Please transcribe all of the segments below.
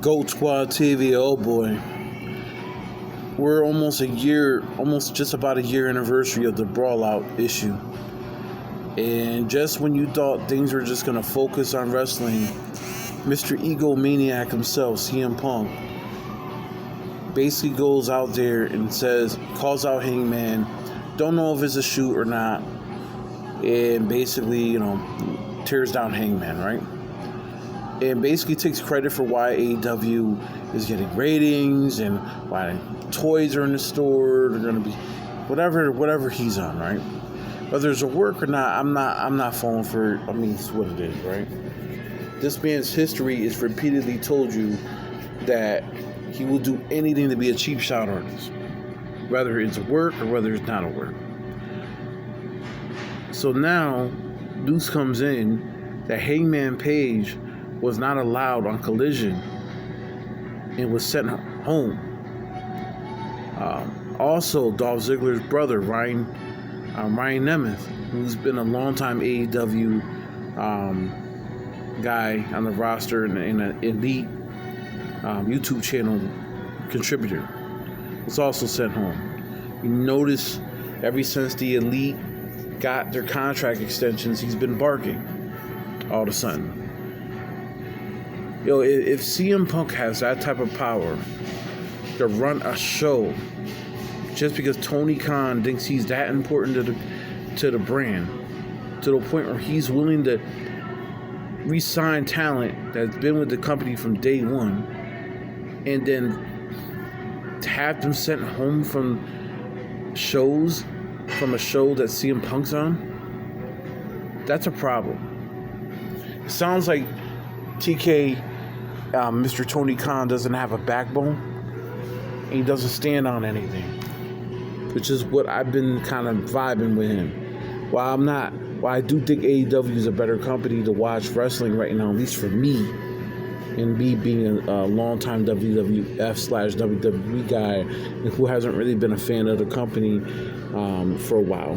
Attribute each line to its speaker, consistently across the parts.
Speaker 1: Goatsquadtv, oh boy. We're almost just about a year anniversary of the Brawlout issue. And just when you thought things were just going to focus on wrestling, Mr. Egomaniac himself, CM Punk, basically goes out there and calls out Hangman, don't know if it's a shoot or not, and basically, tears down Hangman, right? And basically takes credit for why AEW is getting ratings and why toys are in the store. They're going to be whatever he's on, right? Whether it's a work or not, I'm not falling for it. I mean, it's what it is, right? This man's history is repeatedly told you that he will do anything to be a cheap shot artist, whether it's a work or whether it's not a work. So now, news comes in that Hangman Page was not allowed on Collision and was sent home. Also, Dolph Ziggler's brother, Ryan Nemeth, who's been a longtime AEW guy on the roster and an elite YouTube channel contributor, was also sent home. You notice ever since the elite got their contract extensions, he's been barking all of a sudden. If CM Punk has that type of power to run a show just because Tony Khan thinks he's that important to the brand, to the point where he's willing to re-sign talent that's been with the company from day one, and then to have them sent home from a show that CM Punk's on, that's a problem. It sounds like TK, Mr. Tony Khan, doesn't have a backbone, and he doesn't stand on anything, which is what I've been kind of vibing with him. While I do think AEW is a better company to watch wrestling right now, at least for me, and me being a longtime WWF/WWE guy who hasn't really been a fan of the company for a while,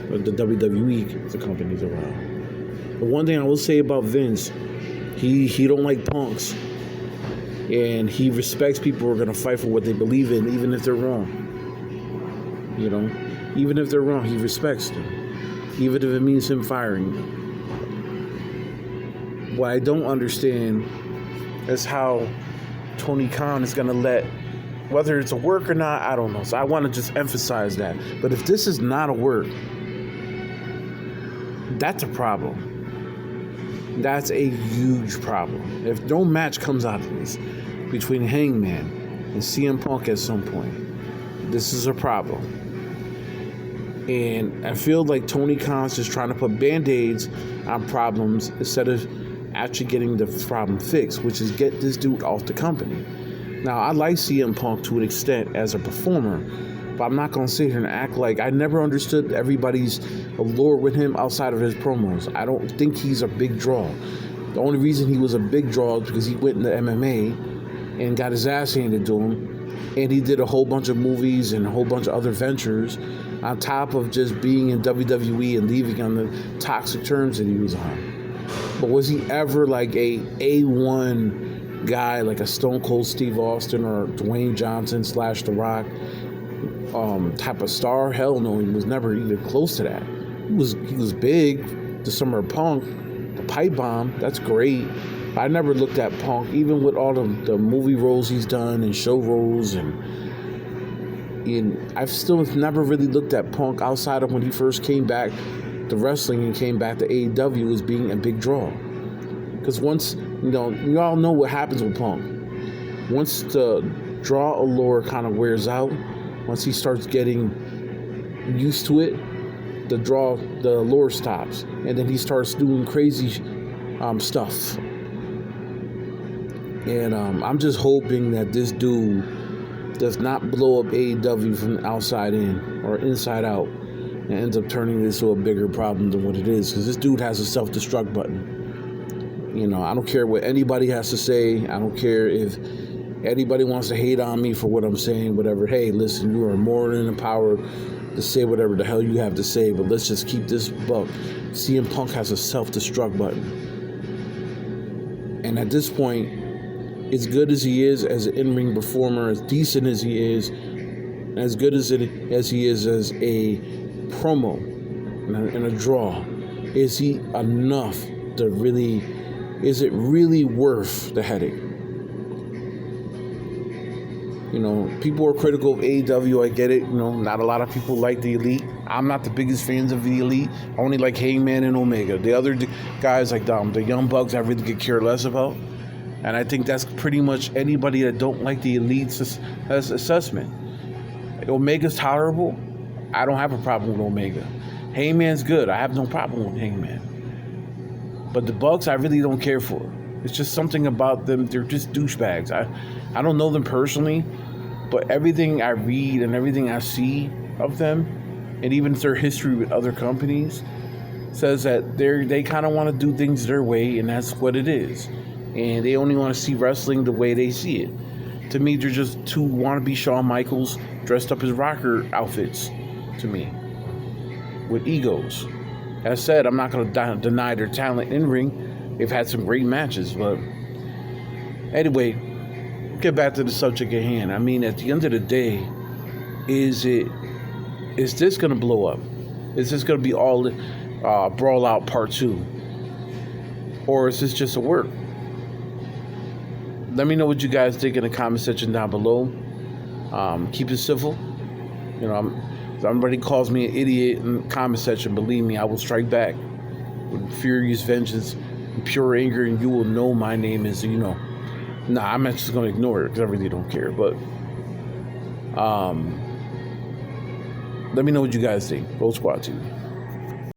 Speaker 1: the WWE, the company's a while. But one thing I will say about Vince, he don't like punks, and he respects people who are going to fight for what they believe in, even if they're wrong. Even if they're wrong, he respects them, even if it means him firing them. What I don't understand is how Tony Khan is going to let, whether it's a work or not, I don't know. So I want to just emphasize that. But if this is not a work, that's a problem. That's a huge problem. If no match comes out of this between Hangman and CM Punk at some point, this is a problem. And I feel like Tony Khan's just trying to put Band-Aids on problems instead of actually getting the problem fixed, which is get this dude off the company. Now, I like CM Punk to an extent as a performer, but I'm not going to sit here and act like I never understood everybody's allure with him outside of his promos. I don't think he's a big draw. The only reason he was a big draw is because he went into MMA and got his ass handed to him, and he did a whole bunch of movies and a whole bunch of other ventures on top of just being in WWE and leaving on the toxic terms that he was on. But was he ever like a A1 guy, like a Stone Cold Steve Austin or Dwayne Johnson / The Rock type of star? Hell no, he was never even close to that. He was big, the Summer of Punk, the Pipe Bomb, that's great. But I never looked at Punk, even with all the movie roles he's done and show roles, and I've still never really looked at Punk outside of when he first came back to wrestling and came back to AEW as being a big draw. Because once, you all know what happens with Punk. Once the draw allure kind of wears out, once he starts getting used to it, the allure stops, and then he starts doing crazy stuff. And I'm just hoping that this dude does not blow up AEW from the outside in or inside out and ends up turning this to a bigger problem than what it is, because this dude has a self-destruct button. I don't care what anybody has to say. I don't care if anybody wants to hate on me for what I'm saying, whatever. Hey, listen, you are more than empowered to say whatever the hell you have to say, but let's just keep this buck. CM Punk has a self-destruct button. And at this point, as good as he is as an in-ring performer, as decent as he is, as good as he is as a promo and a draw, is he enough to really, is it really worth the headache? People are critical of AEW, I get it. Not a lot of people like the Elite. I'm not the biggest fans of the Elite. I only like Hangman and Omega. The other guys like the Young Bucks, I really could care less about. And I think that's pretty much anybody that don't like the Elite's assessment. Omega's tolerable. I don't have a problem with Omega. Hangman's good. I have no problem with Hangman. But the Bucks, I really don't care for. It's just something about them. They're just douchebags. I don't know them personally, but everything I read and everything I see of them, and even their history with other companies, says that they kind of want to do things their way, and that's what it is. And they only want to see wrestling the way they see it. To me, they're just two wannabe Shawn Michaels dressed up as rocker outfits, to me, with egos. As said, I'm not going to deny their talent in ring. They've had some great matches, but anyway, get back to the subject at hand. I mean, at the end of the day, is this going to blow up? Is this going to be all Brawl Out Part 2? Or is this just a work? Let me know what you guys think in the comment section down below. Keep it civil. If somebody calls me an idiot in the comment section, believe me, I will strike back with furious vengeance and pure anger, and you will know my name is, I'm just going to ignore it because I really don't care. But let me know what you guys think. Goatsquadtv.